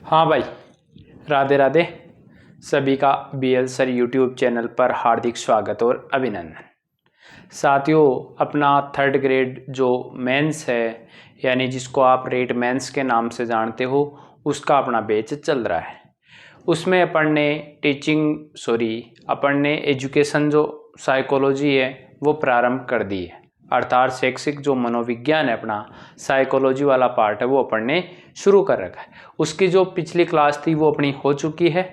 हाँ भाई, राधे राधे। सभी का BL सर यूट्यूब चैनल पर हार्दिक स्वागत और अभिनंदन। साथियों, अपना थर्ड ग्रेड जो मेंस है, यानी जिसको आप रेट मेंस के नाम से जानते हो, उसका अपना बैच चल रहा है। उसमें अपन ने एजुकेशन जो साइकोलॉजी है वो प्रारंभ कर दी है, अर्थात शैक्षिक जो मनोविज्ञान है, अपना साइकोलॉजी वाला पार्ट है वो अपन ने शुरू कर रखा है। उसकी जो पिछली क्लास थी वो अपनी हो चुकी है।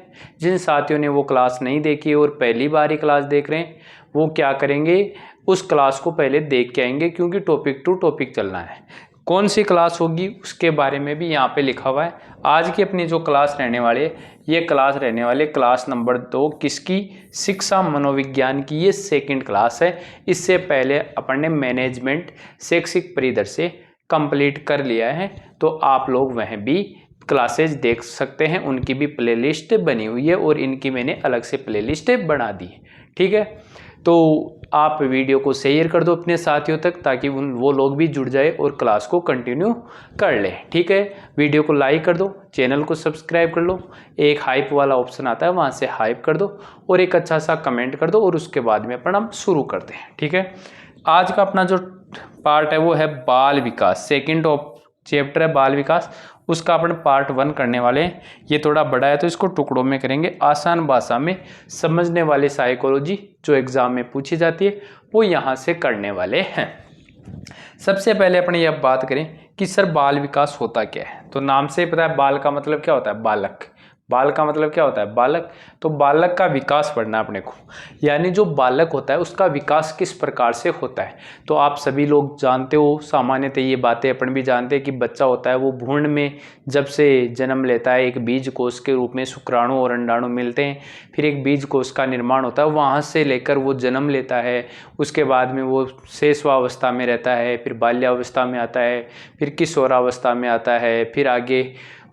जिन साथियों ने वो क्लास नहीं देखी और पहली बार ही क्लास देख रहे हैं, वो क्या करेंगे, उस क्लास को पहले देख के आएंगे, क्योंकि टॉपिक टू टॉपिक चलना है। कौन सी क्लास होगी उसके बारे में भी यहाँ पे लिखा हुआ है। आज की अपनी जो क्लास रहने वाली है, ये क्लास रहने वाले क्लास नंबर 2 किसकी, शिक्षा मनोविज्ञान की। ये सेकंड क्लास है। इससे पहले अपन ने मैनेजमेंट शैक्षिक परिदृश्य से कंप्लीट कर लिया है, तो आप लोग वह भी क्लासेज देख सकते हैं। उनकी भी प्लेलिस्ट बनी हुई है और इनकी मैंने अलग से प्लेलिस्ट बना दी है। ठीक है, तो आप वीडियो को शेयर कर दो अपने साथियों तक, ताकि वो लोग भी जुड़ जाए और क्लास को कंटिन्यू कर ले। ठीक है, वीडियो को लाइक कर दो, चैनल को सब्सक्राइब कर लो, एक हाइप वाला ऑप्शन आता है वहाँ से हाइप कर दो और एक अच्छा सा कमेंट कर दो, और उसके बाद में अपन हम शुरू करते हैं। ठीक है, आज का अपना जो पार्ट है वो है बाल विकास। सेकेंड चैप्टर है बाल विकास, उसका अपन पार्ट 1 करने वाले हैं। ये थोड़ा बड़ा है तो इसको टुकड़ों में करेंगे। आसान भाषा में समझने वाली साइकोलॉजी जो एग्जाम में पूछी जाती है वो यहाँ से करने वाले हैं। सबसे पहले अपन ये बात करें कि सर बाल विकास होता क्या है, तो नाम से ही पता है बाल का मतलब क्या होता है, बालक। बाल का मतलब क्या होता है, बालक। तो बालक का विकास पढ़ना अपने को, यानी जो बालक होता है उसका विकास किस प्रकार से होता है। तो आप सभी लोग जानते हो, सामान्यतः ये बातें अपन भी जानते हैं कि बच्चा होता है वो भ्रूण में जब से जन्म लेता है, एक बीज कोष के रूप में शुक्राणु और अंडाणु मिलते हैं, फिर एक बीज कोष का निर्माण होता है, वहाँ से लेकर वो जन्म लेता है। उसके बाद में वो शैशवावस्था में रहता है, फिर बाल्यावस्था में आता है, फिर किशोरावस्था में आता है, फिर आगे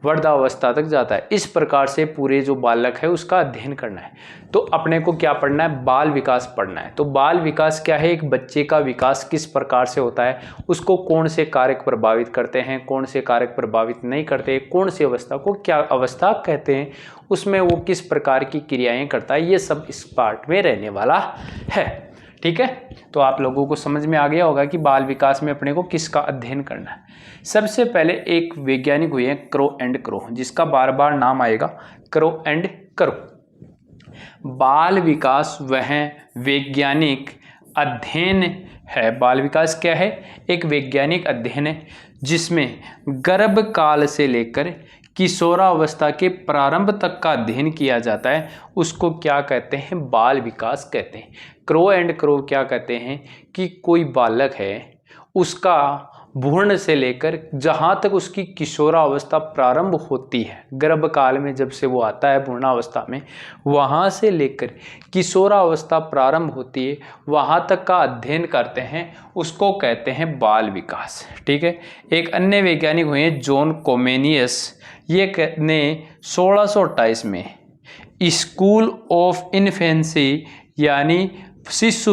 वृद्धावस्था तक जाता है। इस प्रकार से पूरे जो बालक है उसका अध्ययन करना है। तो अपने को क्या पढ़ना है, बाल विकास पढ़ना है। तो बाल विकास क्या है, एक बच्चे का विकास किस प्रकार से होता है, उसको कौन से कारक प्रभावित करते हैं, कौन से कारक प्रभावित नहीं करते, कौन सी अवस्था को क्या अवस्था कहते हैं, उसमें वो किस प्रकार की क्रियाएं करता है, ये सब इस पार्ट में रहने वाला है। ठीक है, तो आप लोगों को समझ में आ गया होगा कि बाल विकास में अपने को किसका अध्ययन करना है। सबसे पहले एक वैज्ञानिक हुए हैं क्रो एंड क्रो, जिसका बार बार नाम आएगा, क्रो एंड क्रो। बाल विकास वह वैज्ञानिक अध्ययन है। बाल विकास क्या है, एक वैज्ञानिक अध्ययन है जिसमें गर्भ काल से लेकर किशोरावस्था के प्रारंभ तक का अध्ययन किया जाता है। उसको क्या कहते हैं, बाल विकास कहते हैं। क्रो एंड क्रो क्या कहते हैं कि कोई बालक है, उसका भ्रूण से लेकर जहाँ तक उसकी किशोरावस्था प्रारंभ होती है, गर्भ काल में जब से वो आता है भ्रूणावस्था में, वहाँ से लेकर किशोरावस्था प्रारंभ होती है, वहाँ तक का अध्ययन करते हैं, उसको कहते हैं बाल विकास। ठीक है, एक अन्य वैज्ञानिक हुए हैं जॉन कोमेनियस। ये ने 1628 में स्कूल ऑफ इन्फेंसी यानी शिशु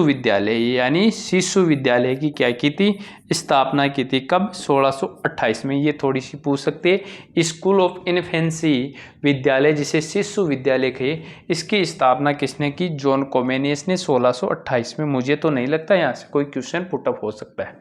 विद्यालय की क्या की थी, स्थापना की थी। कब, 1628 में। ये थोड़ी सी पूछ सकते हैं, स्कूल ऑफ इन्फेंसी विद्यालय जिसे शिशु विद्यालय कहे, इसकी स्थापना किसने की, जॉन कोमेनियस ने 1628 में। मुझे तो नहीं लगता यहाँ से कोई क्वेश्चन पुटअप हो सकता है।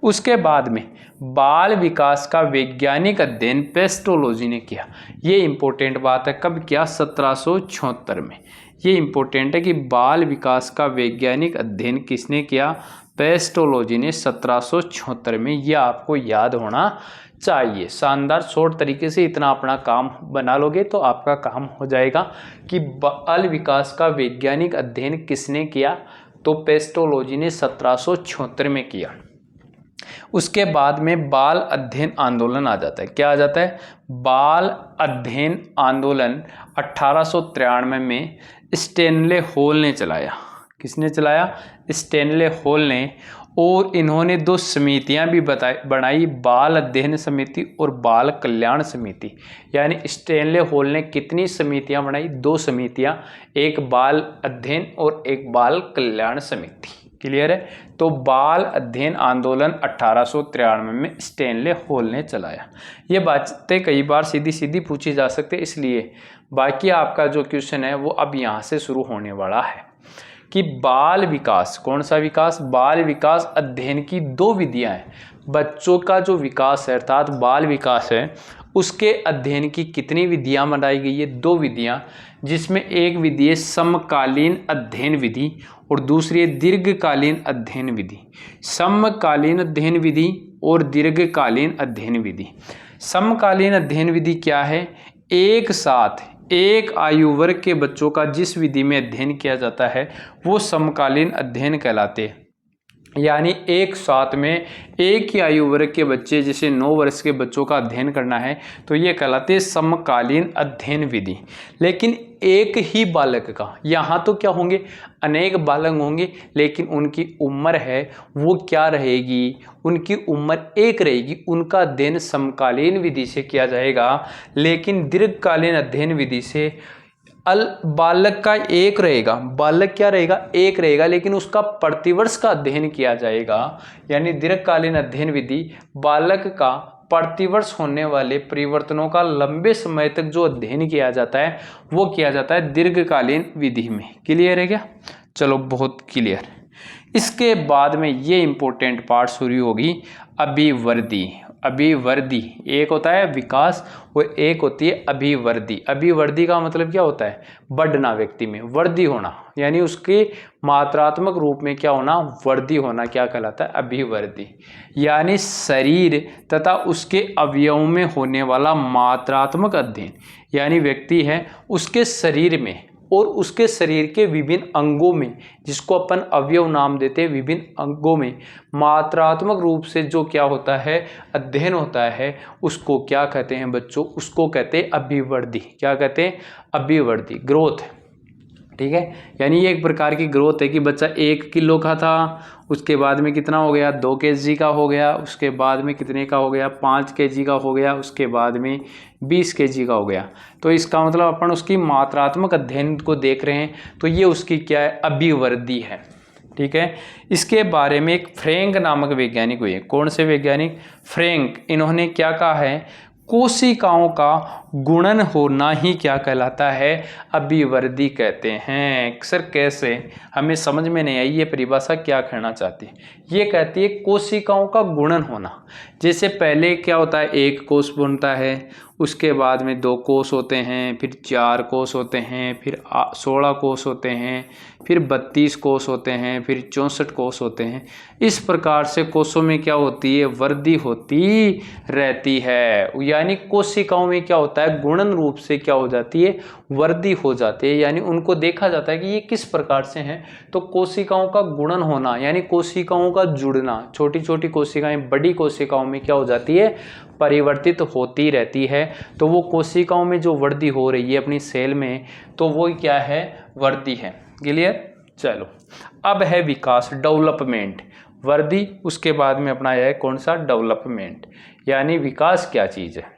उसके बाद में बाल विकास का वैज्ञानिक अध्ययन पेस्टोलॉजी ने किया। ये इंपॉर्टेंट बात है, कब किया, 1776 में। ये इंपॉर्टेंट है कि बाल विकास का वैज्ञानिक अध्ययन किसने किया, पेस्टोलॉजी ने 1776 में। यह आपको याद होना चाहिए। शानदार शॉर्ट तरीके से इतना अपना काम बना लोगे तो आपका काम हो जाएगा कि बाल विकास का वैज्ञानिक अध्ययन किसने किया, तो पेस्टोलॉजी ने 1776 में किया। उसके बाद में बाल अध्ययन आंदोलन आ जाता है। क्या आ जाता है, बाल अध्ययन आंदोलन 1893 में स्टैनले हॉल ने चलाया। किसने चलाया, स्टैनले हॉल ने। और इन्होंने 2 समितियां भी बनाई, बाल अध्ययन समिति और बाल कल्याण समिति। यानी स्टैनले हॉल ने कितनी समितियां बनाई, 2 समितियां, एक बाल अध्ययन और एक बाल कल्याण समिति। क्लियर है। तो बाल अध्ययन आंदोलन 1893 में स्टैनले हॉल ने चलाया। ये बातें कई बार सीधी सीधी पूछी जा सकती है, इसलिए बाकी आपका जो क्वेश्चन है वो अब यहाँ से शुरू होने वाला है कि बाल विकास, कौन सा विकास, बाल विकास अध्ययन की दो विधियां हैं। बच्चों का जो विकास है अर्थात बाल विकास है, उसके अध्ययन की कितनी विधियां बनाई गई है, दो विधियां, जिसमें एक विधि है समकालीन अध्ययन विधि और दूसरी है दीर्घकालीन अध्ययन विधि। समकालीन अध्ययन विधि और दीर्घकालीन अध्ययन विधि। समकालीन अध्ययन विधि क्या है, एक साथ एक आयु वर्ग के बच्चों का जिस विधि में अध्ययन किया जाता है वो समकालीन अध्ययन कहलाते हैं। यानी एक साथ में एक ही आयु वर्ग के बच्चे, जैसे 9 वर्ष के बच्चों का अध्ययन करना है तो ये कहलाते हैं समकालीन अध्ययन विधि। लेकिन एक ही बालक का, यहाँ तो क्या होंगे, अनेक बालक होंगे, लेकिन उनकी उम्र है वो क्या रहेगी, उनकी उम्र एक रहेगी, उनका अध्ययन समकालीन विधि से किया जाएगा। लेकिन दीर्घकालीन अध्ययन विधि से बालक का एक रहेगा, बालक क्या रहेगा, एक रहेगा, लेकिन उसका प्रतिवर्ष का अध्ययन किया जाएगा। यानी दीर्घकालीन अध्ययन विधि बालक का प्रतिवर्ष होने वाले परिवर्तनों का लंबे समय तक जो अध्ययन किया जाता है वो किया जाता है दीर्घकालीन विधि में। क्लियर है क्या, चलो बहुत क्लियर। इसके बाद में ये इंपॉर्टेंट पार्ट शुरू होगी अभिवृद्धि। अभिवृद्धि, एक होता है विकास और एक होती है अभिवृद्धि। अभिवृद्धि का मतलब क्या होता है, बढ़ना, व्यक्ति में वृद्धि होना, यानी उसके मात्रात्मक रूप में क्या होना, वृद्धि होना, क्या कहलाता है, अभिवृद्धि। यानी शरीर तथा उसके अवयवों में होने वाला मात्रात्मक अध्ययन, यानी व्यक्ति है उसके शरीर में और उसके शरीर के विभिन्न अंगों में, जिसको अपन अवयव नाम देते हैं, विभिन्न अंगों में मात्रात्मक रूप से जो क्या होता है, अध्ययन होता है, उसको क्या कहते हैं बच्चों, उसको कहते हैं अभिवृद्धि। क्या कहते हैं, अभिवृद्धि, ग्रोथ। ठीक है, यानी ये एक प्रकार की ग्रोथ है कि बच्चा 1 किलो का था, उसके बाद में कितना हो गया, 2 kg का हो गया, उसके बाद में कितने का हो गया, 5 kg का हो गया, उसके बाद में 20 kg का हो गया। तो इसका मतलब अपन उसकी मात्रात्मक अध्ययन को देख रहे हैं, तो ये उसकी क्या है, अभिवृद्धि है। ठीक है, इसके बारे में एक फ्रैंक नामक वैज्ञानिक हुए। कौन से वैज्ञानिक, फ्रैंक। इन्होंने क्या कहा है, कोशिकाओं का गुणन होना ही क्या कहलाता है, अभिवृद्धि कहते हैं। सर कैसे, हमें समझ में नहीं आई ये परिभाषा क्या कहना चाहती है। ये कहती है कोशिकाओं का गुणन होना। जैसे पहले क्या होता है, एक कोष बनता है, उसके बाद में 2 कोष होते हैं, फिर 4 कोष होते हैं, फिर 16 कोष होते हैं, फिर 32 कोष होते हैं, फिर 64 कोष होते हैं। इस प्रकार से कोषों में क्या होती है, वृद्धि होती रहती है। यानी कोशिकाओं में क्या होता है, गुणन रूप से क्या हो जाती है, वृद्धि हो जाती है। यानी उनको देखा जाता है कि ये किस प्रकार से हैं, तो कोशिकाओं का गुणन होना यानी कोशिकाओं का जुड़ना, छोटी छोटी कोशिकाएं बड़ी कोशिकाओं में क्या हो जाती है, परिवर्तित होती रहती है। तो वो कोशिकाओं में जो वृद्धि हो रही है अपनी सेल में, तो वो क्या है, वृद्धि है। क्लियर, चलो अब है विकास, डेवलपमेंट। वृद्धि, उसके बाद में अपना है कौन सा, डेवलपमेंट। यानी विकास क्या चीज है,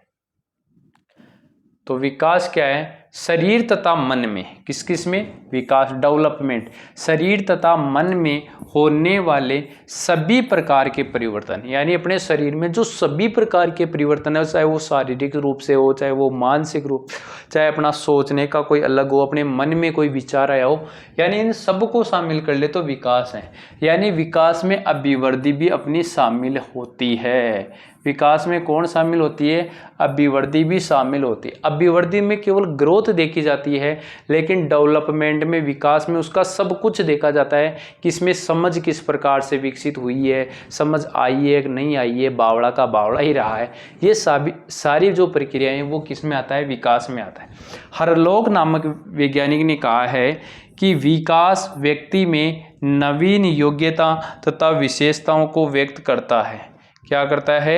तो विकास क्या है, शरीर तथा मन में, किस किस में, विकास, डेवलपमेंट, शरीर तथा मन में होने वाले सभी प्रकार के परिवर्तन। यानी अपने शरीर में जो सभी प्रकार के परिवर्तन है, चाहे वो शारीरिक रूप से हो, चाहे वो मानसिक रूप, चाहे अपना सोचने का कोई अलग हो, अपने मन में कोई विचार आया हो, यानी इन सबको शामिल कर ले तो विकास है। यानी विकास में अभिवृद्धि भी अपनी शामिल होती है। विकास में कौन शामिल होती है, अभिवृद्धि भी शामिल होती है। अभिवृद्धि में केवल ग्रोथ देखी जाती है, लेकिन डेवलपमेंट में, विकास में उसका सब कुछ देखा जाता है कि इसमें समझ किस प्रकार से विकसित हुई है, समझ आई है कि नहीं आई है, बावड़ा का बावड़ा ही रहा है। ये सारी जो प्रक्रियाएं वो किस में आता है, विकास में आता है। हरलोग नामक वैज्ञानिक ने कहा है कि विकास व्यक्ति में नवीन योग्यता तथा विशेषताओं को व्यक्त करता है। क्या करता है,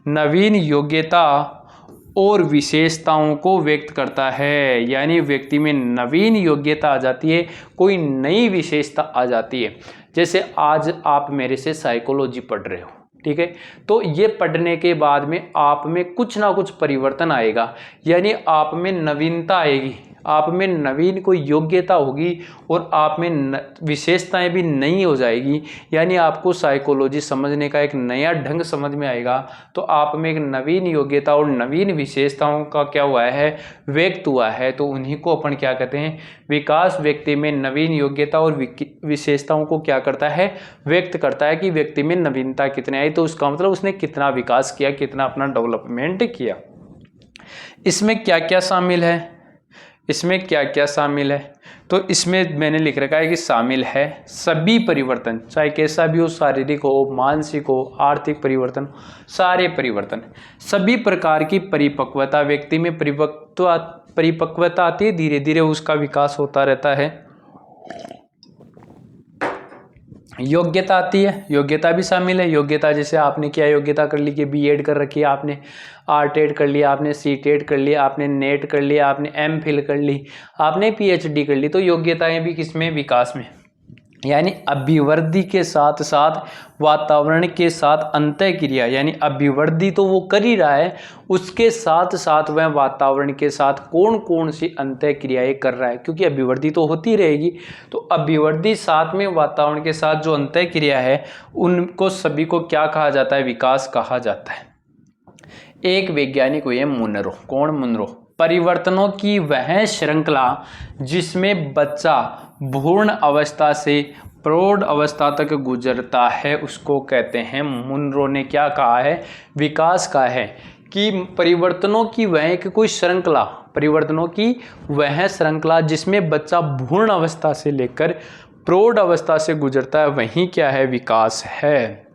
नवीन योग्यता और विशेषताओं को व्यक्त करता है। यानी व्यक्ति में नवीन योग्यता आ जाती है, कोई नई विशेषता आ जाती है। जैसे आज आप मेरे से साइकोलॉजी पढ़ रहे हो, ठीक है, तो ये पढ़ने के बाद में आप में कुछ ना कुछ परिवर्तन आएगा, यानी आप में नवीनता आएगी, आप में नवीन कोई योग्यता होगी और आप में विशेषताएं भी नई हो जाएगी, यानी आपको साइकोलॉजी समझने का एक नया ढंग समझ में आएगा, तो आप में एक नवीन योग्यता और नवीन विशेषताओं का क्या हुआ है, व्यक्त हुआ है। तो उन्हीं को अपन क्या कहते हैं, विकास। व्यक्ति में नवीन योग्यता और विशेषताओं को क्या करता है, व्यक्त करता है कि व्यक्ति में नवीनता कितनी आई, तो उसका मतलब उसने कितना विकास किया, कितना अपना डेवलपमेंट किया। इसमें क्या क्या शामिल है, इसमें क्या क्या शामिल है, तो इसमें मैंने लिख रखा है कि शामिल है सभी परिवर्तन, चाहे कैसा भी हो, शारीरिक हो, मानसिक हो, आर्थिक परिवर्तन, सारे परिवर्तन, सभी प्रकार की परिपक्वता। व्यक्ति में परिपक्वता आती है, धीरे धीरे उसका विकास होता रहता है। योग्यता आती है, योग्यता भी शामिल है। योग्यता जैसे आपने क्या योग्यता कर ली कि बीएड कर रखी है, आपने आरटेड कर लिया, आपने सीटेड कर लिया, आपने नेट कर लिया, आपने एमफिल कर ली, आपने पीएचडी कर ली। तो योग्यताएं भी किसमें, विकास में, यानी अभिवृद्धि के साथ साथ वातावरण के साथ अंतःक्रिया, यानी अभिवृद्धि तो वो कर ही रहा है, उसके साथ साथ वह वातावरण के साथ कौन कौन सी अंतःक्रियाएं कर रहा है, क्योंकि अभिवृद्धि तो होती रहेगी। तो अभिवृद्धि साथ में वातावरण के साथ जो अंतःक्रिया है, उनको सभी को क्या कहा जाता है, विकास कहा जाता है। एक वैज्ञानिक हुए मुनरो, कौन, मुनरो। परिवर्तनों की वह श्रृंखला जिसमें बच्चा भ्रूण अवस्था से प्रौढ़ अवस्था तक गुजरता है, उसको कहते हैं, मुनरो ने क्या कहा है, विकास का है कि परिवर्तनों की वह एक कोई श्रृंखला, परिवर्तनों की वह श्रृंखला जिसमें बच्चा भ्रूण अवस्था से लेकर प्रौढ़ अवस्था से गुजरता है, वही क्या है, विकास है।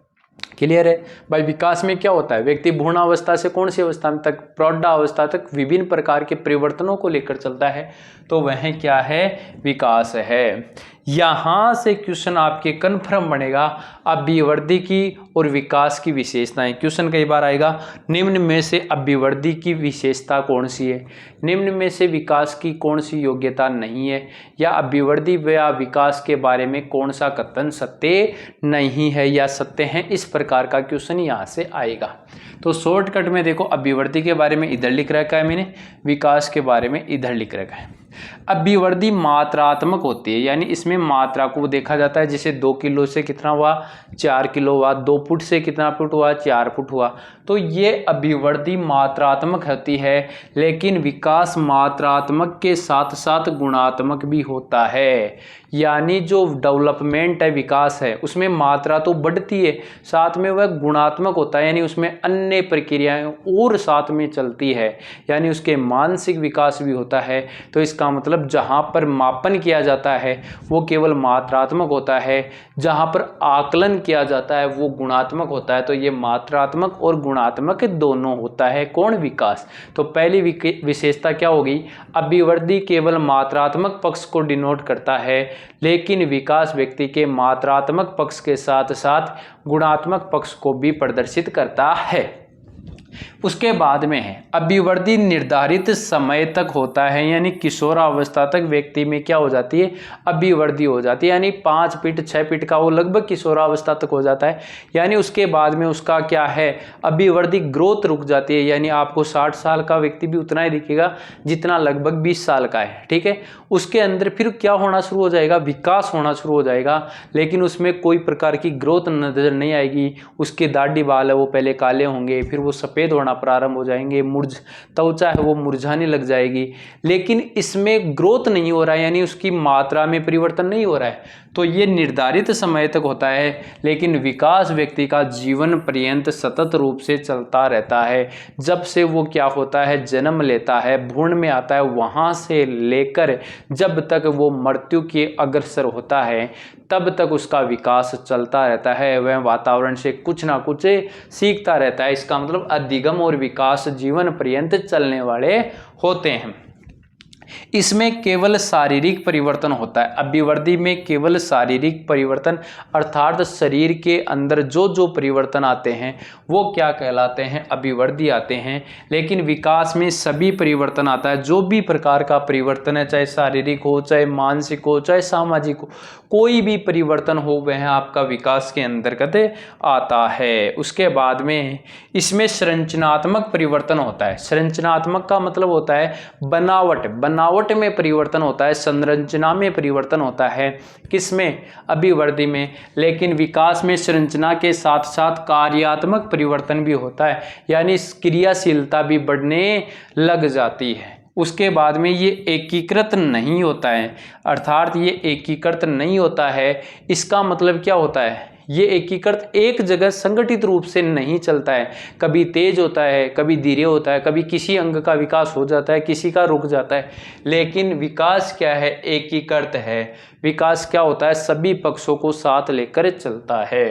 क्लियर है भाई। विकास में क्या होता है, व्यक्ति भ्रूणावस्था से कौन सी अवस्था तक, प्रौढ़ावस्था तक विभिन्न प्रकार के परिवर्तनों को लेकर चलता है, तो वह क्या है, विकास है। यहां से क्वेश्चन आपके कन्फर्म बनेगा अभिवृद्धि की और विकास की विशेषताएं। क्वेश्चन कई बार आएगा, निम्न में से अभिवृद्धि की विशेषता कौन सी है, निम्न में से विकास की कौन सी योग्यता नहीं है, या अभिवृद्धि या विकास के बारे में कौन सा कथन सत्य नहीं है या सत्य है, इस प्रकार का क्वेश्चन यहाँ से आएगा। तो शॉर्टकट में देखो, अभिवृद्धि के बारे में इधर लिख रखा है मैंने, विकास के बारे में इधर लिख रखा है। अभिवृद्धि मात्रात्मक होती है, यानी इसमें मात्रा को देखा जाता है, जैसे 2 किलो से कितना हुआ, 4 किलो हुआ, 2 फुट से कितना फुट हुआ, 4 फुट हुआ। तो ये अभिवृद्धि मात्रात्मक होती है, लेकिन विकास मात्रात्मक के साथ साथ गुणात्मक भी होता है। यानी जो डेवलपमेंट है, विकास है, उसमें मात्रा तो बढ़ती है, साथ में वह गुणात्मक होता है, यानी उसमें अन्य प्रक्रियाएं और साथ में चलती है, यानी उसके मानसिक विकास भी होता है। तो इसका मतलब जहां पर मापन किया जाता है वो केवल मात्रात्मक होता है, जहां पर आकलन किया जाता है वो गुणात्मक होता है। तो ये मात्रात्मक और गुणात्मक दोनों होता है, कौन, विकास। तो पहली विशेषता क्या होगी, अभिवृद्धि केवल मात्रात्मक पक्ष को डिनोट करता है, लेकिन विकास व्यक्ति के मात्रात्मक पक्ष के साथ साथ गुणात्मक पक्ष को भी प्रदर्शित करता है। उसके बाद में है अभिवृद्धि निर्धारित समय तक होता है, यानी किशोरावस्था तक व्यक्ति में क्या हो जाती है, अभिवृद्धि हो जाती है, यानी 5 फीट 6 फीट का वो लगभग किशोरावस्था तक हो जाता है। यानी उसके बाद में उसका क्या है, अभिवृद्धि ग्रोथ रुक जाती है, यानी आपको 60 साल का व्यक्ति भी उतना ही दिखेगा जितना लगभग 20 साल का है, ठीक है। उसके अंदर फिर क्या होना शुरू हो जाएगा, विकास होना शुरू हो जाएगा, लेकिन उसमें कोई प्रकार की ग्रोथ नजर नहीं आएगी। उसके दाढ़ी बाल है वो पहले काले होंगे, फिर वो सफेद होना प्रारंभ हो जाएंगे, त्वचा है वो मुरझाने लग जाएगी, लेकिन इसमें ग्रोथ नहीं हो रहा है, यानी उसकी मात्रा में परिवर्तन नहीं हो रहा है। तो ये निर्धारित समय तक होता है, लेकिन विकास व्यक्ति का जीवन पर्यंत सतत रूप से चलता रहता है। जब से वो क्या होता है, जन्म लेता है, भ्रूण में आता है, वहां से लेकर जब तक वो मृत्यु के अग्रसर होता है, तब तक उसका विकास चलता रहता है। वह वातावरण से कुछ ना कुछ सीखता रहता है। इसका मतलब अधिगम और विकास जीवन पर्यंत चलने वाले होते हैं। इसमें केवल शारीरिक परिवर्तन होता है, अभिवृद्धि में केवल शारीरिक परिवर्तन, अर्थात शरीर के अंदर जो जो परिवर्तन आते हैं वो क्या कहलाते हैं, अभिवृद्धि आते हैं। लेकिन विकास में सभी परिवर्तन आता है, जो भी प्रकार का परिवर्तन है, चाहे शारीरिक हो, चाहे मानसिक हो, चाहे सामाजिक हो, कोई भी परिवर्तन हो वह आपका विकास के अंतर्गत आता है। उसके बाद में इसमें संरचनात्मक परिवर्तन होता है। संरचनात्मक का मतलब होता है बनावट बनावट में परिवर्तन होता है, संरचना में परिवर्तन होता है, किसमें, अभिवृद्धि में। लेकिन विकास में संरचना के साथ साथ कार्यात्मक परिवर्तन भी होता है, यानी क्रियाशीलता भी बढ़ने लग जाती है। उसके बाद में ये एकीकृत नहीं होता है, अर्थात ये एकीकृत नहीं होता है। इसका मतलब क्या होता है, ये एकीकृत एक जगह संगठित रूप से नहीं चलता है, कभी तेज होता है, कभी धीरे होता है, कभी किसी अंग का विकास हो जाता है, किसी का रुक जाता है। लेकिन विकास क्या है, एकीकृत है। विकास क्या होता है, सभी पक्षों को साथ लेकर चलता है।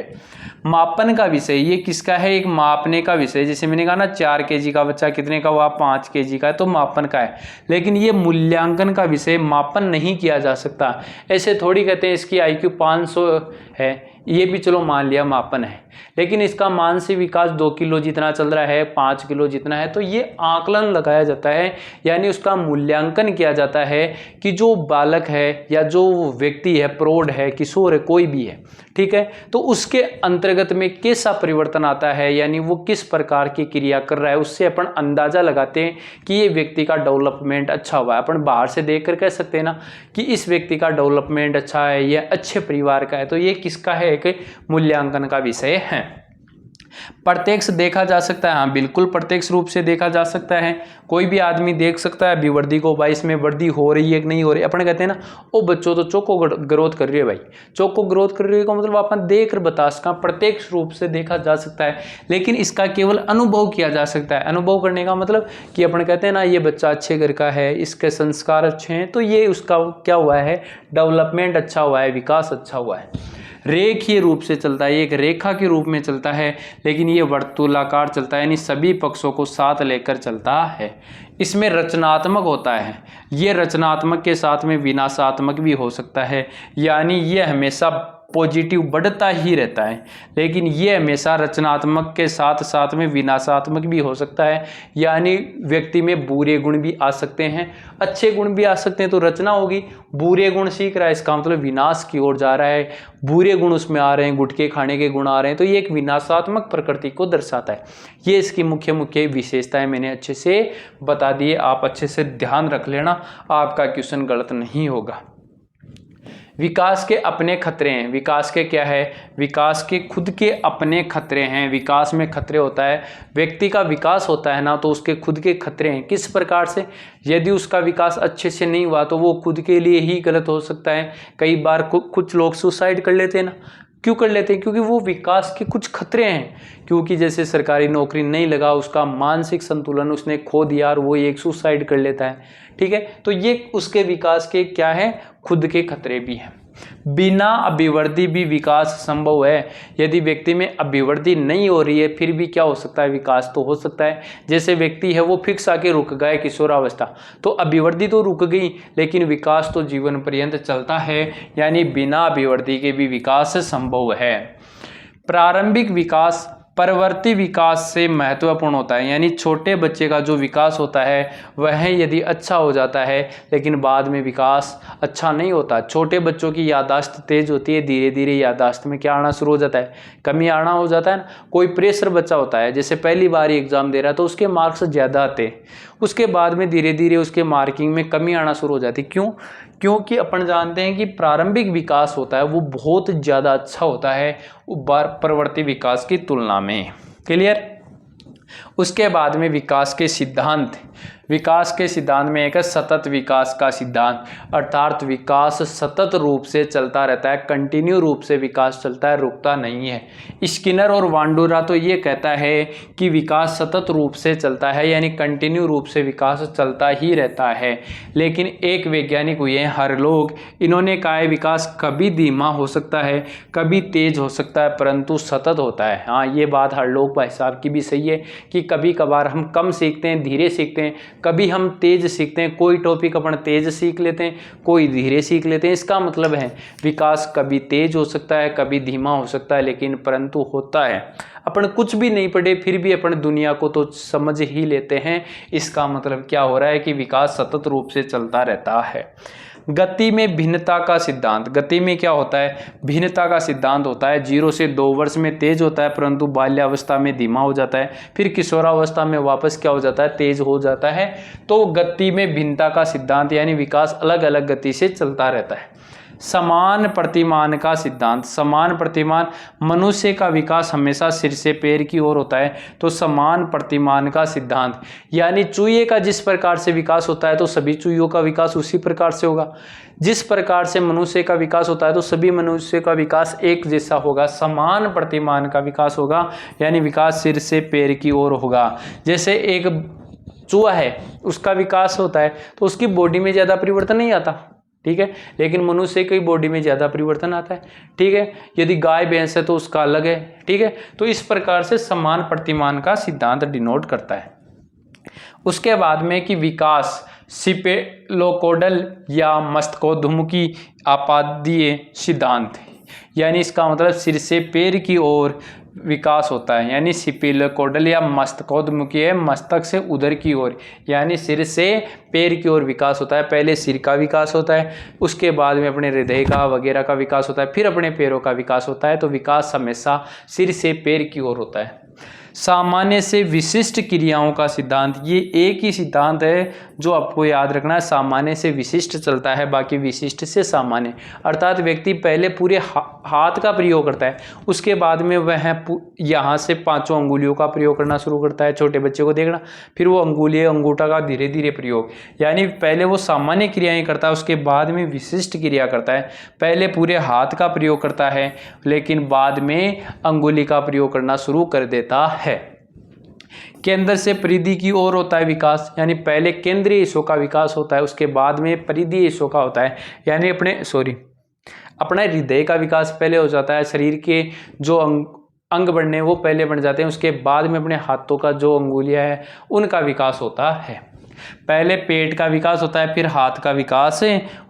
मापन का विषय ये किसका है, एक मापने का विषय। जैसे मैंने कहा ना 4 केजी का बच्चा कितने का हुआ, 5 केजी का है, तो मापन का है। लेकिन ये मूल्यांकन का विषय, मापन नहीं किया जा सकता। ऐसे थोड़ी कहते हैं इसकी IQ 500 है, ये भी चलो मान लिया मापन है, लेकिन इसका मानसिक विकास 2 किलो जितना चल रहा है, 5 किलो जितना है, तो ये आकलन लगाया जाता है, यानी उसका मूल्यांकन किया जाता है कि जो बालक है या जो व्यक्ति है, प्रौढ़ है, किशोर है, कोई भी है, ठीक है, तो उसके अंतर्गत में कैसा परिवर्तन आता है, यानी वो किस प्रकार की क्रिया कर रहा है, उससे अपन अंदाजा लगाते हैं कि ये व्यक्ति का डेवलपमेंट अच्छा हुआ है। अपन बाहर से देख कर कह सकते हैं ना कि इस व्यक्ति का डेवलपमेंट अच्छा है, ये अच्छे परिवार का है, तो ये किसका है, एक मूल्यांकन का विषय है। प्रत्यक्ष देखा जा सकता है, हाँ बिल्कुल प्रत्यक्ष रूप से देखा जा सकता है। कोई भी आदमी देख सकता है अभिवृद्धि को, भाई इसमें वृद्धि हो रही है कि नहीं हो रही। अपन कहते हैं ना ओ बच्चों तो चौको ग्रोथ कर रही है, भाई चौको ग्रोथ कर रही है का मतलब अपन देख कर बता सका, प्रत्यक्ष रूप से देखा जा सकता है। लेकिन इसका केवल अनुभव किया जा सकता है। अनुभव करने का मतलब कि अपन कहते हैं ना ये बच्चा अच्छे घर का है, इसके संस्कार अच्छे हैं, तो ये उसका क्या हुआ है, डेवलपमेंट अच्छा हुआ है, विकास अच्छा हुआ है। रेखीय रूप से चलता है, ये एक रेखा के रूप में चलता है, लेकिन ये वर्तुलाकार चलता है, यानी सभी पक्षों को साथ लेकर चलता है। इसमें रचनात्मक होता है, ये रचनात्मक के साथ में विनाशात्मक भी हो सकता है, यानी ये हमेशा पॉजिटिव बढ़ता ही रहता है, लेकिन ये हमेशा रचनात्मक के साथ साथ में विनाशात्मक भी हो सकता है, यानी व्यक्ति में बुरे गुण भी आ सकते हैं, अच्छे गुण भी आ सकते हैं, तो रचना होगी। बुरे गुण सीख रहा है, इसका मतलब विनाश की ओर जा रहा है, बुरे गुण उसमें आ रहे हैं, गुटखे खाने के गुण आ रहे हैं, तो ये एक विनाशात्मक प्रकृति को दर्शाता है। ये इसकी मुख्य मुख्य विशेषताएं मैंने अच्छे से बता दी है, आप अच्छे से ध्यान रख लेना, आपका क्वेश्चन गलत नहीं होगा। विकास के अपने खतरे हैं, विकास के क्या है, विकास के खुद के अपने खतरे हैं। विकास में खतरे होता है, व्यक्ति का विकास होता है ना, तो उसके खुद के खतरे हैं। किस प्रकार से, यदि उसका विकास अच्छे से नहीं हुआ तो वो खुद के लिए ही गलत हो सकता है। कई बार कुछ लोग सुसाइड कर लेते हैं ना, क्यों कर लेते हैं, क्योंकि वो विकास के कुछ खतरे हैं, क्योंकि जैसे सरकारी नौकरी नहीं लगा, उसका मानसिक संतुलन उसने खो दिया और वो एक सुसाइड कर लेता है, ठीक है, तो ये उसके विकास के क्या है, खुद के खतरे भी हैं। बिना अभिवृद्धि भी विकास संभव है, यदि व्यक्ति में अभिवृद्धि नहीं हो रही है फिर भी क्या हो सकता है, विकास तो हो सकता है। जैसे व्यक्ति है वो फिक्स आके रुक गए किशोरावस्था, तो अभिवृद्धि तो रुक गई लेकिन विकास तो जीवन पर्यंत चलता है, यानी बिना अभिवृद्धि के भी विकास संभव है। प्रारंभिक विकास परवर्ती विकास से महत्वपूर्ण होता है, यानी छोटे बच्चे का जो विकास होता है वह यदि अच्छा हो जाता है लेकिन बाद में विकास अच्छा नहीं होता। छोटे बच्चों की याददाश्त तेज होती है, धीरे धीरे याददाश्त में क्या आना शुरू हो जाता है, कमी आना हो जाता है ना। कोई प्रेशर बच्चा होता है, जैसे पहली बार एग्जाम दे रहा है तो उसके मार्क्स ज़्यादा आते हैं, उसके बाद में धीरे धीरे उसके मार्किंग में कमी आना शुरू हो जाती है। क्यों, क्योंकि अपन जानते हैं कि प्रारंभिक विकास होता है वो बहुत ज़्यादा अच्छा होता है परवर्ती विकास की तुलना में। क्लियर। उसके बाद में विकास के सिद्धांत, विकास के सिद्धांत में एक है सतत विकास का सिद्धांत, अर्थात विकास सतत रूप से चलता रहता है, कंटिन्यू रूप से विकास चलता है, रुकता नहीं है। स्किनर और वांडूरा तो ये कहता है कि विकास सतत रूप से चलता है, यानी कंटिन्यू रूप से विकास चलता ही रहता है। लेकिन एक वैज्ञानिक हुए हैं हरलोग, इन्होंने कहा है विकास कभी धीमा हो सकता है, कभी तेज हो सकता है, परंतु सतत होता है। हाँ, ये बात हरलोग भाई साहब की भी सही है कि कभी कभार हम कम सीखते हैं, धीरे सीखते हैं, कभी हम तेज सीखते हैं, कोई टॉपिक अपन तेज सीख लेते हैं, कोई धीरे सीख लेते हैं। इसका मतलब है विकास कभी तेज हो सकता है, कभी धीमा हो सकता है, लेकिन परंतु होता है। अपन कुछ भी नहीं पढ़े फिर भी अपन दुनिया को तो समझ ही लेते हैं। इसका मतलब क्या हो रहा है कि विकास सतत रूप से चलता रहता है। गति में भिन्नता का सिद्धांत, गति में क्या होता है, भिन्नता का सिद्धांत होता है। 0 से 2 वर्ष में तेज होता है, परंतु बाल्यावस्था में धीमा हो जाता है, फिर किशोरावस्था में वापस क्या हो जाता है, तेज हो जाता है। तो गति में भिन्नता का सिद्धांत यानी विकास अलग अलग गति से चलता रहता है। समान प्रतिमान का सिद्धांत, समान प्रतिमान, मनुष्य का विकास हमेशा सिर से पैर की ओर होता है। तो समान प्रतिमान का सिद्धांत यानी चूहे का जिस प्रकार से विकास होता है तो सभी चूहियों का विकास उसी प्रकार से होगा। जिस प्रकार से मनुष्य का विकास होता है तो सभी मनुष्य का विकास एक जैसा होगा, समान प्रतिमान का विकास होगा, यानी विकास सिर से पैर की ओर होगा। जैसे एक चूहा है, उसका विकास होता है तो उसकी बॉडी में ज़्यादा परिवर्तन नहीं आता, ठीक है, लेकिन मनुष्य की बॉडी में ज़्यादा परिवर्तन आता है, ठीक है। यदि गाय भैंस है तो उसका अलग है, ठीक है। तो इस प्रकार से समान प्रतिमान का सिद्धांत डिनोट करता है। उसके बाद में कि विकास सिपेलोकोडल या मस्तकोद्मुखी आपादीय सिद्धांत, यानी इसका मतलब सिर से पैर की ओर विकास होता है, यानी सिपेलोकोडल या मस्तकोद्मुखी है, मस्तक से उदर की ओर, यानी सिर से पैर की ओर विकास होता है। पहले सिर का विकास होता है, उसके बाद में अपने हृदय का वगैरह का विकास होता है, फिर अपने पैरों का विकास होता है। तो विकास हमेशा सिर से पैर की ओर होता है। सामान्य से विशिष्ट क्रियाओं का सिद्धांत, ये एक ही सिद्धांत है जो आपको याद रखना है। सामान्य से विशिष्ट चलता है, बाकी विशिष्ट से सामान्य, अर्थात व्यक्ति पहले पूरे हाथ का प्रयोग करता है, उसके बाद में वह यहाँ से 5 अंगुलियों का प्रयोग करना शुरू करता है। छोटे बच्चे को देखना, फिर वो अंगुली अंगूठा का धीरे धीरे प्रयोग, यानी पहले वो सामान्य क्रियाएं करता है, उसके बाद में विशिष्ट क्रिया करता है। पहले पूरे हाथ का प्रयोग करता है, लेकिन बाद में अंगुली का प्रयोग करना शुरू कर देता है। केंद्र से परिधि की ओर होता है विकास, यानी पहले केंद्रीय हिस्सों का विकास होता है, उसके बाद में परिधीय हिस्सों का होता है, यानी अपना हृदय का विकास पहले हो जाता है। शरीर के जो अंग बनने वो पहले बन जाते हैं, उसके बाद में अपने हाथों का जो अंगुलियां हैं उनका विकास होता है। पहले पेट का विकास होता है, फिर हाथ का विकास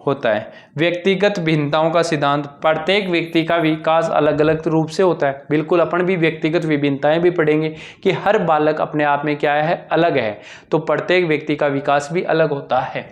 होता है। व्यक्तिगत भिन्नताओं का सिद्धांत, प्रत्येक व्यक्ति का विकास अलग अलग रूप से होता है। बिल्कुल अपन भी व्यक्तिगत विभिन्नताएं भी पढ़ेंगे कि हर बालक अपने आप में क्या है, अलग है, तो प्रत्येक व्यक्ति का विकास भी अलग होता है।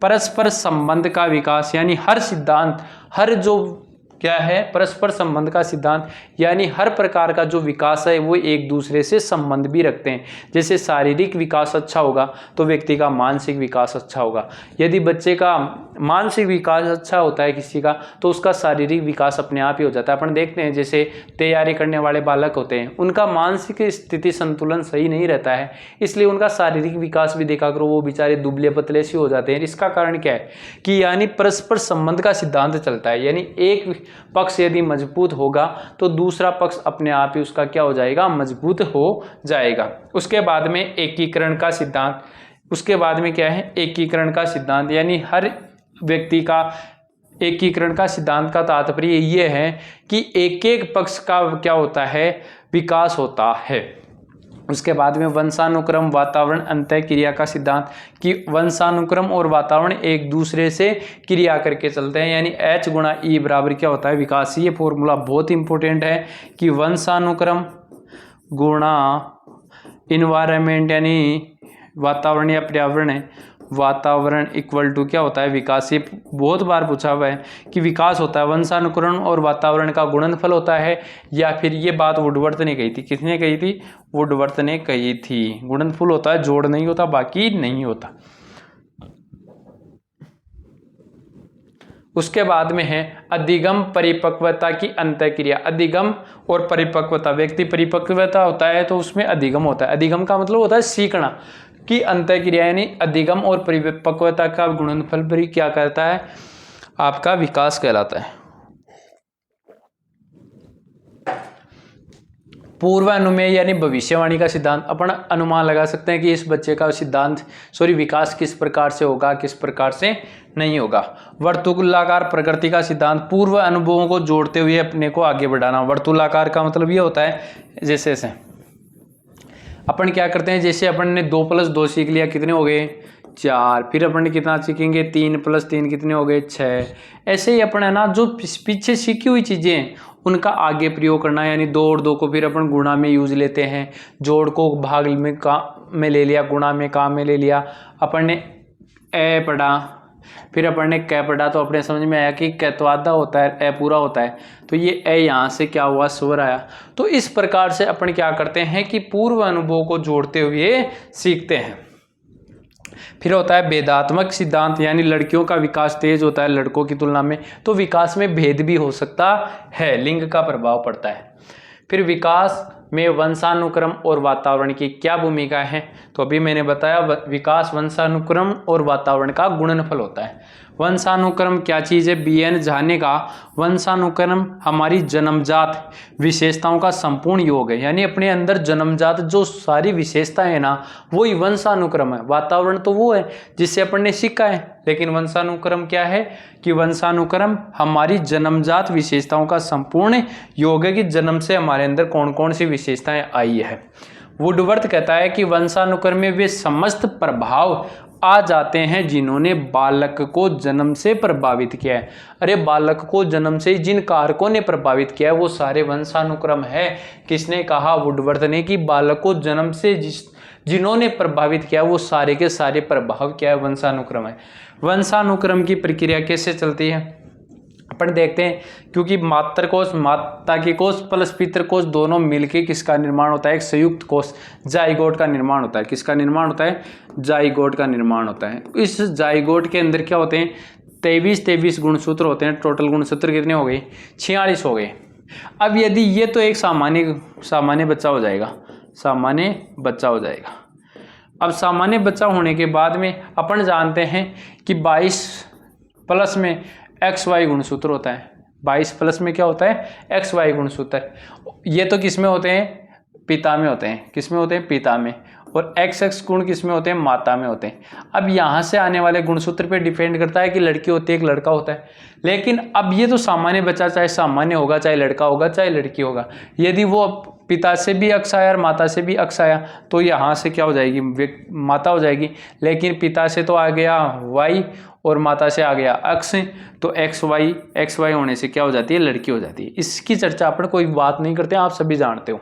परस्पर संबंध का विकास, यानी हर सिद्धांत, हर जो क्या है, परस्पर संबंध का सिद्धांत, यानी हर प्रकार का जो विकास है वो एक दूसरे से संबंध भी रखते हैं। जैसे शारीरिक विकास अच्छा होगा तो व्यक्ति का मानसिक विकास अच्छा होगा। यदि बच्चे का मानसिक विकास अच्छा होता है किसी का, तो उसका शारीरिक विकास अपने आप ही हो जाता है। अपन देखते हैं जैसे तैयारी करने वाले बालक होते हैं, उनका मानसिक स्थिति संतुलन सही नहीं रहता है, इसलिए उनका शारीरिक विकास भी देखा करो, वो बेचारे दुबले पतले से हो जाते हैं। इसका कारण क्या है कि यानी परस्पर संबंध का सिद्धांत चलता है, यानी एक पक्ष यदि मजबूत होगा तो दूसरा पक्ष अपने आप ही उसका क्या हो जाएगा, मजबूत हो जाएगा। उसके बाद में एकीकरण का सिद्धांत, उसके बाद में क्या है, एकीकरण का सिद्धांत, यानी हर व्यक्ति का एकीकरण का सिद्धांत का तात्पर्य ये है कि एक एक पक्ष का क्या होता है, विकास होता है। उसके बाद में वंशानुक्रम, वातावरण, अंतःक्रिया का सिद्धांत, कि वंशानुक्रम और वातावरण एक दूसरे से क्रिया करके चलते हैं, यानी H गुणा E बराबर क्या होता है, विकास। ये फॉर्मूला बहुत इंपॉर्टेंट है कि वंशानुक्रम गुणा इन्वायरमेंट, यानी वातावरण या पर्यावरण है, वातावरण इक्वल टू क्या होता है, विकास। ये बहुत बार पूछा हुआ है कि विकास होता है वंशानुक्रम और वातावरण का गुणनफल होता है, या फिर ये बात वुडवर्थ ने कही थी। किसने कही थी, वुडवर्थ ने कही थी। गुणनफल होता है, जोड़ नहीं होता, बाकी नहीं होता। उसके बाद में है अधिगम परिपक्वता की अंतःक्रिया। अधिगम और परिपक्वता, व्यक्ति परिपक्वता होता है तो उसमें अधिगम होता है। अधिगम का मतलब होता है सीखना, की अंतःक्रिया, यानी अधिगम और परिपक्वता का गुणनफल भी क्या करता है, आपका विकास कहलाता है। पूर्वानुमेय यानी भविष्यवाणी का सिद्धांत, अपन अनुमान लगा सकते हैं कि इस बच्चे का विकास किस प्रकार से होगा, किस प्रकार से नहीं होगा। वर्तुलाकार प्रकृति का सिद्धांत, पूर्व अनुभवों को जोड़ते हुए अपने को आगे बढ़ाना। वर्तुलाकार का मतलब ये होता है जैसे अपन क्या करते हैं, जैसे अपन ने 2 + 2 सीख लिया, कितने हो गए, 4। फिर अपन ने कितना सीखेंगे, 3 + 3 कितने हो गए, 6। ऐसे ही अपन है ना, जो पीछे सीखी हुई चीजें उनका आगे प्रयोग करना, यानी 2 और 2 को फिर अपन गुणा में यूज लेते हैं, जोड़ को भाग में ले लिया, गुणा में काम में ले लिया। अपन ने ए पढ़ा, फिर अपन ने कै पढ़ा तो अपने समझ में आया कि कैत्वादा होता है, ए पूरा होता है, तो ये ए यहाँ से क्या हुआ, स्वर आया। तो इस प्रकार से अपन क्या करते हैं कि पूर्व अनुभव को जोड़ते हुए सीखते हैं। फिर होता है भेदात्मक सिद्धांत, यानी लड़कियों का विकास तेज होता है लड़कों की तुलना में, तो विकास में भेद भी हो सकता है, लिंग का प्रभाव पड़ता है। फिर विकास में वंशानुक्रम और वातावरण की क्या भूमिका है, तो अभी मैंने बताया विकास वंशानुक्रम और वातावरण का गुणनफल होता है। वंशानुक्रम क्या चीज़ है, बीएन झा ने कहा वंशानुक्रम हमारी जन्मजात विशेषताओं का संपूर्ण योग है, यानी अपने अंदर जन्मजात जो सारी विशेषताएं है ना, वही वंशानुक्रम है। वातावरण तो वो है जिससे अपन ने सीखा है, लेकिन वंशानुक्रम क्या है कि वंशानुक्रम हमारी जन्मजात विशेषताओं का संपूर्ण योग है, कि जन्म से हमारे अंदर कौन कौन सी विशेषताएं आई है। वुडवर्थ कहता है कि वंशानुक्रम में वे समस्त प्रभाव आ जाते हैं जिन्होंने बालक को जन्म से प्रभावित किया है। अरे बालक को जन्म से जिन कारकों ने प्रभावित किया है वो सारे वंशानुक्रम है। किसने कहा, वुडवर्थ ने, कि बालक को जन्म से जिन्होंने प्रभावित किया वो सारे के सारे प्रभाव क्या है, वंशानुक्रम है। वंशानुक्रम की प्रक्रिया कैसे चलती है अपन देखते हैं, क्योंकि मातृकोश, माता की कोश प्लस पितृकोश दोनों मिलके किसका निर्माण होता है, एक संयुक्त कोश जाइगोट का निर्माण होता है। किसका निर्माण होता है, जाइगोट का निर्माण होता है। इस जाइगोट के अंदर क्या होते हैं, 23 गुणसूत्र होते हैं। टोटल गुणसूत्र कितने हो गए, 46 हो गए। अब यदि ये तो एक सामान्य बच्चा हो जाएगा, सामान्य बच्चा हो जाएगा। अब सामान्य बच्चा होने के बाद में अपन जानते हैं कि 22 प्लस में XY गुणसूत्र होता है। 22 प्लस में क्या होता है, XY गुणसूत्र। ये तो किस में होते हैं, पिता में होते हैं। किस में होते हैं, पिता में। और XX गुण किस में होते हैं, माता में होते हैं। अब यहाँ से आने वाले गुणसूत्र पे डिपेंड करता है कि लड़की होती है, एक लड़का होता है। लेकिन अब ये तो सामान्य बच्चा चाहे सामान्य होगा, चाहे लड़का होगा, चाहे लड़की होगा। यदि वो पिता से भी अक्ष आया और माता से भी अक्ष आया तो यहाँ से क्या हो जाएगी, माता हो जाएगी। लेकिन पिता से तो आ गया Y और माता से आ गया अक्ष, तो XY होने से क्या हो जाती है, लड़की हो जाती है। इसकी चर्चा अपन कोई बात नहीं करते, आप सभी जानते हो।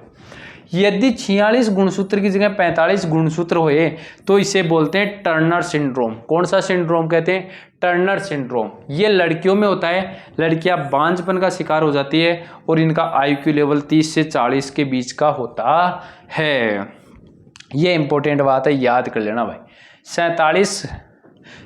यदि 46 गुणसूत्र की जगह 45 गुणसूत्र हुए तो इसे बोलते हैं टर्नर सिंड्रोम। कौन सा सिंड्रोम कहते हैं, टर्नर सिंड्रोम। ये लड़कियों में होता है, लड़कियां बांझपन का शिकार हो जाती है और इनका IQ लेवल 30 से 40 के बीच का होता है। ये इंपॉर्टेंट बात है, याद कर लेना भाई।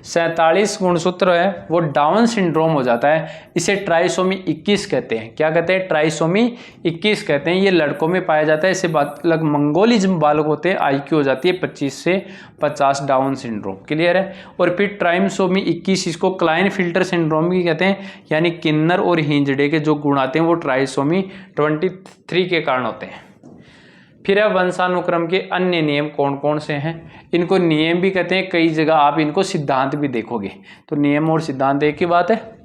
47 गुणसूत्र है वो डाउन सिंड्रोम हो जाता है। इसे ट्राइसोमी 21 कहते हैं। क्या कहते हैं, ट्राइसोमी 21 कहते हैं। ये लड़कों में पाया जाता है। इसे अलग मंगोलिज्म बालक होते हैं, IQ हो जाती है 25 से 50, डाउन सिंड्रोम। क्लियर है। और फिर ट्राइसोमी 21 इसको क्लाइन फिल्टर सिंड्रोम भी कहते हैं, यानी किन्नर और हिंजड़े के जो गुण आते हैं वो ट्राइसोमी 23 के कारण होते हैं। फिर है वंशानुक्रम के अन्य नियम कौन कौन से हैं। इनको नियम भी कहते हैं, कई जगह आप इनको सिद्धांत भी देखोगे। तो नियम और सिद्धांत एक ही बात है।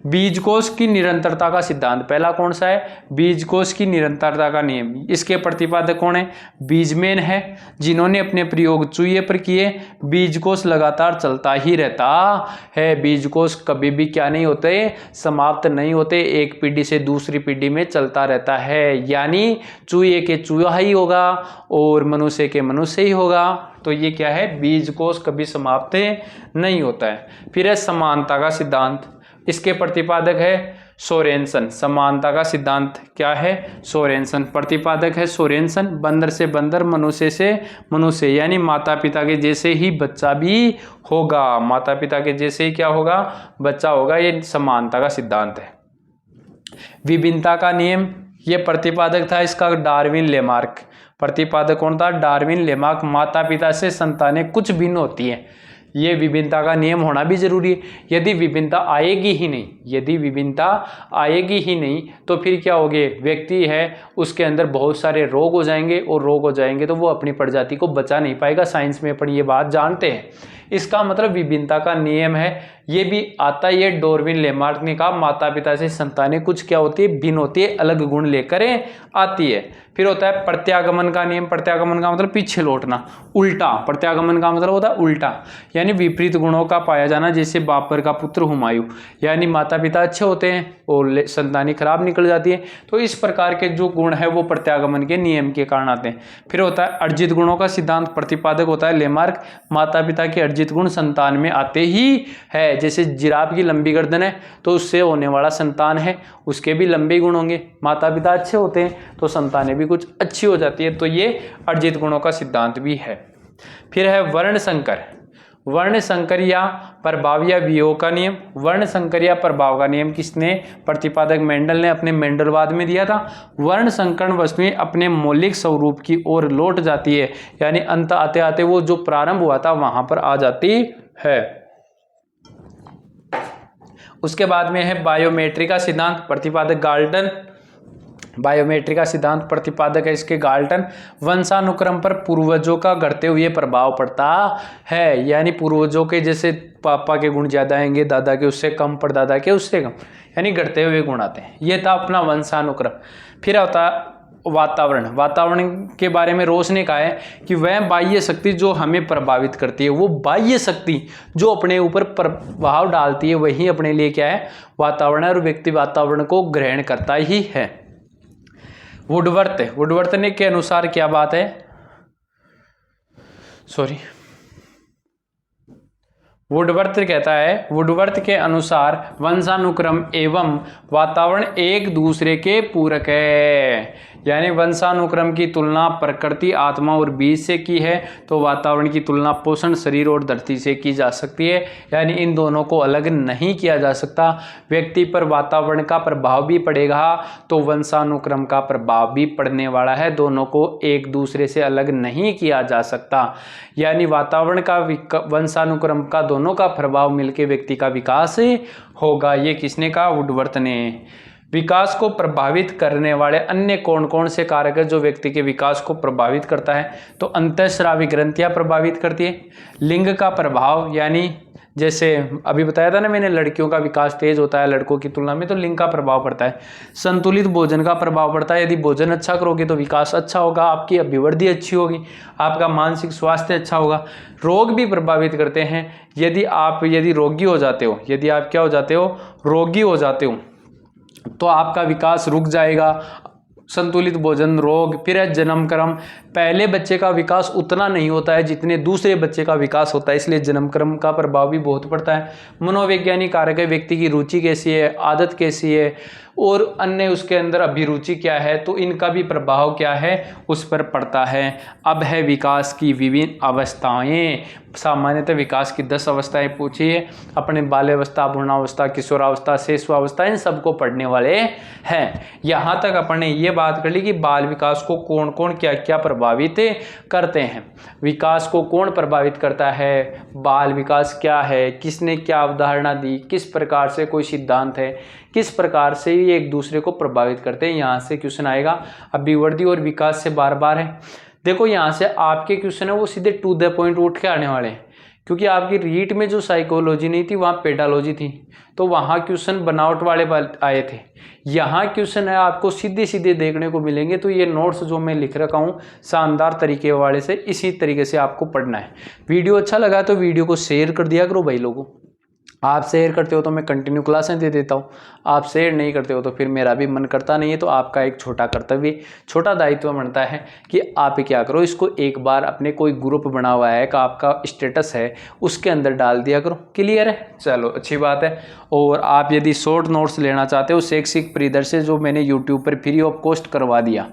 बीजकोश की निरंतरता का सिद्धांत पहला कौन सा है, बीजकोश की निरंतरता का नियम। इसके प्रतिपादक कौन है, बीजमैन है, जिन्होंने अपने प्रयोग चूहे पर किए। बीजकोश लगातार चलता ही रहता है। बीजकोश कभी भी क्या नहीं होते, समाप्त नहीं होते, एक पीढ़ी से दूसरी पीढ़ी में चलता रहता है। यानी चूहे के चूहा ही होगा और मनुष्य के मनुष्य ही होगा। तो ये क्या है, बीजकोश कभी समाप्त नहीं होता है। फिर है समानता का सिद्धांत। इसके प्रतिपादक है सोरेनसन। समानता का सिद्धांत क्या है, सोरेनसन। प्रतिपादक है सोरेनसन। बंदर से बंदर, मनुष्य से मनुष्य, यानी माता पिता के जैसे ही बच्चा भी होगा। माता पिता के जैसे ही क्या होगा, बच्चा होगा। ये समानता का सिद्धांत है। विभिन्नता का नियम, ये प्रतिपादक था इसका डार्विन लेमार्क। प्रतिपादक कौन था, डार्विन लेमार्क। माता पिता से संतानें कुछ भिन्न होती हैं। ये विभिन्नता का नियम होना भी जरूरी है। यदि विभिन्नता आएगी ही नहीं, तो फिर क्या होगे, व्यक्ति है उसके अंदर बहुत सारे रोग हो जाएंगे, और रोग हो जाएंगे तो वो अपनी प्रजाति को बचा नहीं पाएगा। साइंस में अपन ये बात जानते हैं। इसका मतलब विभिन्नता का नियम है। ये भी आता है, ये डार्विन लेमार्क ने कहा माता पिता से संतानें कुछ क्या होती है, भिन्न होती है, अलग गुण लेकर आती है। फिर होता है प्रत्यागमन का नियम। प्रत्यागमन का मतलब पीछे लौटना, उल्टा। प्रत्यागमन का मतलब होता है उल्टा, यानी विपरीत गुणों का पाया जाना। जैसे बाबर का पुत्र हुमायूं, यानी माता पिता अच्छे होते हैं और संतानें खराब निकल जाती है। तो इस प्रकार के जो गुण है वो प्रत्यागमन के नियम के कारण आते हैं। फिर होता है अर्जित गुणों का सिद्धांत। प्रतिपादक होता है लेमार्क। माता पिता के अर्जित गुण संतान में आते ही है। जैसे जिराफ की लंबी गर्दन है तो उससे होने वाला संतान है उसके भी लंबे गुण होंगे, माता पिता अच्छे होते हैं तो संतानें भी कुछ अच्छी हो जाती है। तो ये अर्जित गुणों का सिद्धांत भी है। फिर है वर्ण संकर, वर्ण संकर या प्रभाव या वियोग का नियम। वर्ण संकर या प्रभाव का नियम किसने, प्रतिपादक मेंडल ने अपने मेंडलवाद में दिया था। वर्ण संकर वस्तुएं अपने मौलिक स्वरूप की ओर लौट जाती है, यानी अंत आते आते वो जो प्रारंभ हुआ था वहां पर आ जाती है। उसके बाद में है बायोमेट्री का सिद्धांत, प्रतिपादक गाल्टन। बायोमेट्री का सिद्धांत प्रतिपादक है इसके गाल्टन। वंशानुक्रम पर पूर्वजों का घटते हुए प्रभाव पड़ता है, यानी पूर्वजों के जैसे पापा के गुण ज्यादा आएंगे, दादा के उससे कम, परदादा के उससे कम, यानी घटते हुए गुण आते हैं। ये था अपना वंशानुक्रम। फिर आता वातावरण। वातावरण के बारे में रोस ने कहा है कि वह बाह्य शक्ति जो हमें प्रभावित करती है, वो बाह्य शक्ति जो अपने ऊपर प्रभाव डालती है वही अपने लिए क्या है, वातावरण है, और व्यक्ति वातावरण को ग्रहण करता ही है। वुडवर्थ ने के अनुसार क्या बात है, वुडवर्थ कहता है, वुडवर्थ के अनुसार वंशानुक्रम एवं वातावरण एक दूसरे के पूरक है। यानी वंशानुक्रम की तुलना प्रकृति, आत्मा और बीज से की है, तो वातावरण की तुलना पोषण, शरीर और धरती से की जा सकती है। यानी इन दोनों को अलग नहीं किया जा सकता। व्यक्ति पर वातावरण का प्रभाव भी पड़ेगा तो वंशानुक्रम का प्रभाव भी पड़ने वाला है, दोनों को एक दूसरे से अलग नहीं किया जा सकता। यानी वातावरण का वंशानुक्रम का दोनों का प्रभाव मिलकर व्यक्ति का विकास होगा। ये किसने कहा, वुडवर्थ ने। विकास को प्रभावित करने वाले अन्य कौन कौन से कारक है जो व्यक्ति के विकास को प्रभावित करता है, तो अंतःस्रावी ग्रंथियां प्रभावित करती है। लिंग का प्रभाव, यानी जैसे अभी बताया था ना मैंने, लड़कियों का विकास तेज होता है लड़कों की तुलना में, तो लिंग का प्रभाव पड़ता है। संतुलित भोजन का प्रभाव पड़ता है, यदि भोजन अच्छा करोगे तो विकास अच्छा होगा, आपकी अभिवृद्धि अच्छी होगी, आपका मानसिक स्वास्थ्य अच्छा होगा। रोग भी प्रभावित करते हैं, यदि रोगी हो जाते हो, यदि आप क्या हो जाते हो, रोगी हो जाते हो, तो आपका विकास रुक जाएगा। संतुलित भोजन, रोग। फिर है जन्मक्रम। पहले बच्चे का विकास उतना नहीं होता है जितने दूसरे बच्चे का विकास होता है, इसलिए जन्मक्रम का प्रभाव भी बहुत पड़ता है। मनोवैज्ञानिक कारक है, व्यक्ति की रुचि कैसी है, आदत कैसी है, और अन्य उसके अंदर अभिरुचि क्या है, तो इनका भी प्रभाव क्या है उस पर पड़ता है। अब है विकास की विभिन्न अवस्थाएं। सामान्यतः विकास की 10 अवस्थाएं पूछी है, अपने बाल्यावस्था, भ्रूणावस्था, किशोरावस्था, शैशवावस्था, इन सबको पढ़ने वाले हैं। यहाँ तक अपन ने ये बात कर ली कि बाल विकास को कौन कौन क्या क्या प्रभावित करते हैं। विकास को कौन प्रभावित करता है, बाल विकास क्या है, किसने क्या अवधारणा दी, किस प्रकार से कोई सिद्धांत है, किस प्रकार से ये एक दूसरे को प्रभावित करते हैं। यहाँ से क्वेश्चन आएगा। अभिवृद्धि और विकास से बार बार है। देखो यहाँ से आपके क्वेश्चन है वो सीधे टू द पॉइंट उठ के आने वाले हैं, क्योंकि आपकी रीट में जो साइकोलॉजी नहीं थी वहाँ पेडालॉजी थी, तो वहाँ क्वेश्चन बनावट वाले आए थे। यहाँ क्वेश्चन है आपको सीधे सीधे देखने को मिलेंगे। तो ये नोट्स जो मैं लिख रखा हूँ शानदार तरीके वाले से, इसी तरीके से आपको पढ़ना है। वीडियो अच्छा लगा तो वीडियो को शेयर कर दिया करो भाई लोगों। आप शेयर करते हो तो मैं कंटिन्यू क्लासें दे देता हूँ, आप शेयर नहीं करते हो तो फिर मेरा भी मन करता नहीं है। तो आपका एक छोटा कर्तव्य, छोटा दायित्व बनता है कि आप क्या करो, इसको एक बार अपने कोई ग्रुप बना हुआ है का आपका स्टेटस है उसके अंदर डाल दिया करो। क्लियर है, चलो अच्छी बात है। और आप यदि शॉर्ट नोट्स लेना चाहते हो शैक्षिक परिदृश्य जो मैंने यूट्यूब पर फ्री ऑफ कॉस्ट करवा दिया,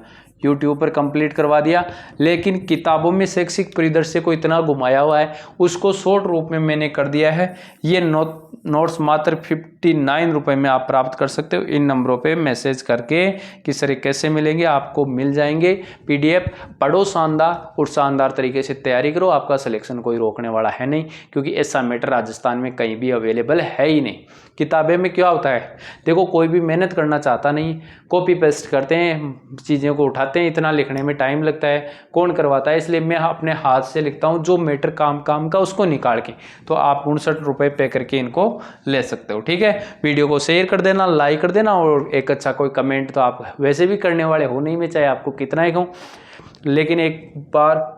यूट्यूब पर कंप्लीट करवा दिया, लेकिन किताबों में शैक्षिक परिदृश्य को इतना घुमाया हुआ है उसको शॉर्ट रूप में मैंने कर दिया है। ये नोट्स मात्र 59 रुपये में आप प्राप्त कर सकते हो। इन नंबरों पे मैसेज करके कि सर कैसे मिलेंगे, आपको मिल जाएंगे PDF। पढ़ो शानदार और शानदार तरीके से तैयारी करो, आपका सिलेक्शन कोई रोकने वाला है नहीं, क्योंकि ऐसा मैटर राजस्थान में कहीं भी अवेलेबल है ही नहीं। किताबें में क्या होता है, देखो कोई भी मेहनत करना चाहता नहीं, कॉपी पेस्ट करते हैं, चीज़ों को उठाते हैं, इतना लिखने में टाइम लगता है, कौन करवाता है। इसलिए मैं अपने हाथ से लिखता हूँ, जो मैटर काम का उसको निकाल के। तो आप 59 रुपये पे करके इनको ले सकते हो। ठीक है, वीडियो को शेयर कर देना, लाइक कर देना, और एक अच्छा कोई कमेंट तो आप वैसे भी करने वाले हो नहीं, मैं चाहे आपको कितना ही कहूँ, लेकिन एक बार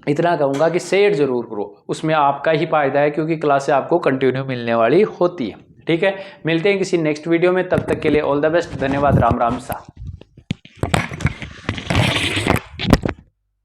इतना कहूँगा कि शेयर जरूर करो, उसमें आपका ही फायदा है, क्योंकि क्लासें आपको कंटिन्यू मिलने वाली होती है। ठीक है, मिलते हैं किसी नेक्स्ट वीडियो में, तब तक के लिए ऑल द बेस्ट, धन्यवाद, राम राम सा।